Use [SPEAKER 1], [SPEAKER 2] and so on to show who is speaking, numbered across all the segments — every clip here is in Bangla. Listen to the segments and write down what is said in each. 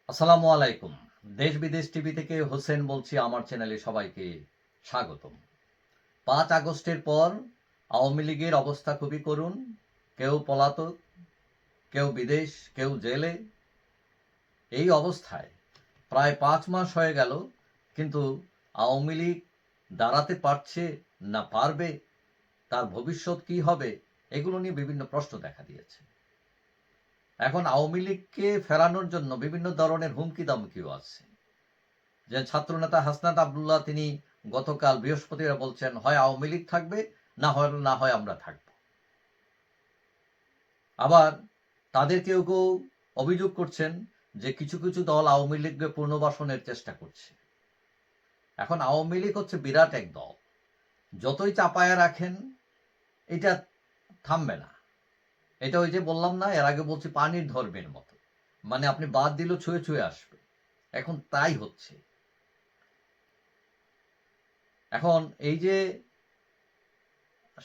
[SPEAKER 1] আসসালামু আলাইকুম। দেশ বিদেশ টিভি থেকে হোসেন বলছি। আমার চ্যানেলে সবাইকে স্বাগতম। ৫ আগস্টের পর আওয়ামী লীগের অবস্থা খুবই করুণ। কেউ পলাতক, কেউ বিদেশ, কেউ জেলে। এই অবস্থায় প্রায় ৫ মাস হয়ে গেল, কিন্তু আওয়ামী লীগ দাঁড়াতে পারছে না পারবে, তার ভবিষ্যৎ কি হবে, এগুলো নিয়ে বিভিন্ন প্রশ্ন দেখা দিয়েছে। এখন আওয়ামী লীগকে ফেরানোর জন্য বিভিন্ন ধরনের হুমকি দামকিও আছে। যে ছাত্রনেতা হাসনাত আব্দুল্লাহ তিনি গতকাল বৃহস্পতিবার বলছেন, হয় আওয়ামী লীগ থাকবে, না হয় আমরা থাকব। আবার তাদের কেউ কেউ অভিযোগ করছেন যে কিছু কিছু দল আওয়ামী লীগকে পুনর্বাসনের চেষ্টা করছে। এখন আওয়ামী লীগ হচ্ছে বিরাট এক দল, যতই চাপায়া রাখেন এটা থামবে না। এটা ওই যে বললাম না, এর আগে বলছি, পানির ধর্মের মতো, মানে আপনি বাদ দিলেও ছুঁয়ে ছুঁয়ে আসবে। এখন তাই হচ্ছে। এখন এই যে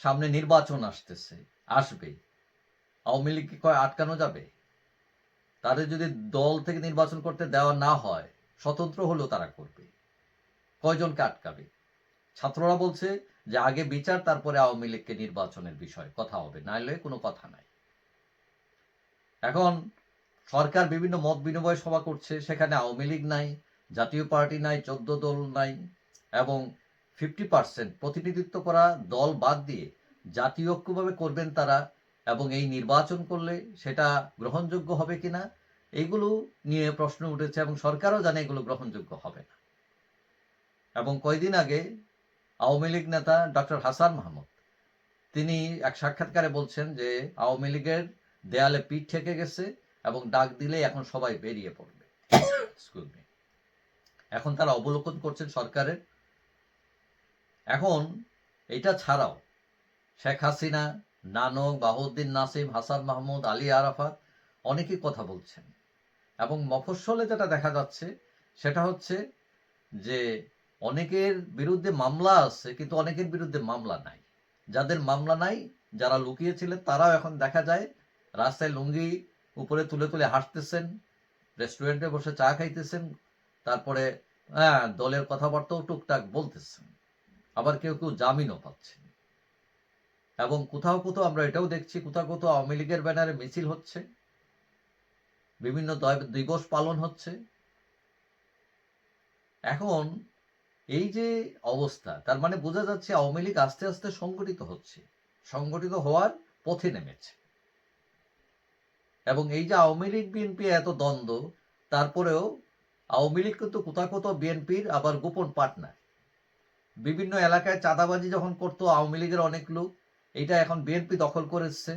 [SPEAKER 1] সামনে নির্বাচন আসবে, আওয়ামী লীগকে কয় আটকানো যাবে? তাদের যদি দল থেকে নির্বাচন করতে দেওয়া না হয়, স্বতন্ত্র হলেও তারা করবে। কয়জনকে আটকাবে? ছাত্ররা বলছে যে আগে বিচার, তারপরে আওয়ামী লীগকে নির্বাচনের বিষয় কথা হবে, নাইলে কোনো কথা নাই। এখন সরকার বিভিন্ন মত বিনিময় সভা করছে, সেখানে আওয়ামী লীগ নাই, জাতীয় পার্টি নাই, 14 দল নাই, এবং 50% প্রতিনিধিত্ব করা দল বাদ দিয়ে জাতীয় ঐক্যভাবে করবেন তারা, এবং এই নির্বাচন করলে সেটা গ্রহণযোগ্য হবে কিনা, এইগুলো নিয়ে প্রশ্ন উঠেছে, এবং সরকারও জানে এগুলো গ্রহণযোগ্য হবে না। এবং কয়দিন আগে আওয়ামী লীগ নেতা ডক্টর হাসান মাহমুদ তিনি এক সাক্ষাৎকারে বলছেন যে আওয়ামী লীগের দেয়ালে পিঠ ঠেকে গেছে, এবং ডাক দিলে এখন সবাই বেরিয়ে পড়বে। এখন তারা অবলোকন করছেন সরকারের। এখন এটা ছাড়াও শেখ হাসিনা, নানক, বাহাউদ্দিন নাসিম, হাসান মাহমুদ, আলী আরাফাত অনেকেই কথা বলছেন। এবং মফস্বলে যেটা দেখা যাচ্ছে সেটা হচ্ছে যে অনেকের বিরুদ্ধে মামলা আছে, কিন্তু অনেকের বিরুদ্ধে মামলা নাই। যাদের মামলা নাই, যারা লুকিয়েছিলেন, তারাও এখন দেখা যায় রাস্তায় লুঙ্গি উপরে তুলে তুলে হাসতেছেন, রেস্টুরেন্টে বসে চা খাইতেছেন, তারপরে দলের কথাবার্তাও টুকটাক বলতেছেন। আবার কেউ কেউ জামিনও পাচ্ছেন। এবং কোথাও কোথাও আমরা এটাও দেখছি, কোথাও কোথাও আওয়ামী লীগের ব্যানারে মিছিল হচ্ছে, বিভিন্ন দিবস পালন হচ্ছে। এখন এই যে অবস্থা, তার মানে বোঝা যাচ্ছে আওয়ামী লীগ আস্তে আস্তে সংগঠিত হচ্ছে, সংগঠিত হওয়ার পথে নেমেছে। এবং এই যে আওয়ামী লীগ বিএনপি এত দ্বন্দ্ব, তারপরেও আওয়ামী লীগ কিন্তু কোথাও কোথাও বিএনপির আবার গোপন পার্টনার। বিভিন্ন এলাকায় চাঁদাবাজি যখন করতো আওয়ামী লীগের অনেক লোক, এটা এখন বিএনপি দখল করেছে,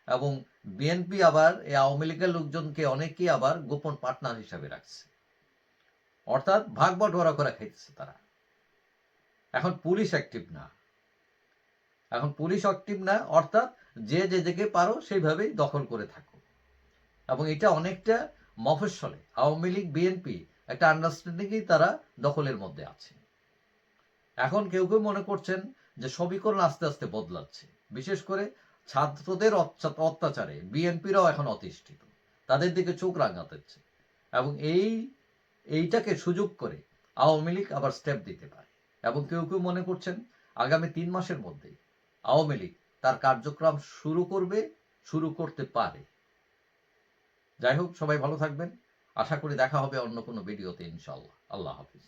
[SPEAKER 1] এবং বিএনপি আবার এই আওয়ামী লীগের লোকজনকে অনেকেই আবার গোপন পার্টনার হিসাবে রাখছে, অর্থাৎ ভাগ বটোয়ারা করে খাইতেছে তারা। এখন পুলিশ অ্যাক্টিভ না, অর্থাৎ যে যেদিকে পারো সেইভাবেই দখল করে থাকো। এবং এটা অনেকটা মফস্বলে আওয়ামী লীগ বিএনপি একটা আন্ডারস্ট্যান্ডিংয়েই তারা দখলের মধ্যে আছে। এখন কেউ কেউ মনে করছেন যে সমীকরণ আস্তে আস্তে বদলাচ্ছে, বিশেষ করে ছাত্রদের অত্যাচারে বিএনপিরাও এখন অতিষ্ঠিত, তাদের দিকে চোখ রাঙাতেছে, এবং এইটাকে সুযোগ করে আওয়ামী লীগ আবার স্টেপ দিতে পারে। এবং কেউ কেউ মনে করছেন আগামী 3 মাসের মধ্যেই আওয়ামী লীগ তার কার্যক্রম শুরু করতে পারে। যাই হোক, সবাই ভালো থাকবেন। আশা করি দেখা হবে অন্য কোনো ভিডিওতে, ইনশাআল্লাহ। আল্লাহ হাফিজ।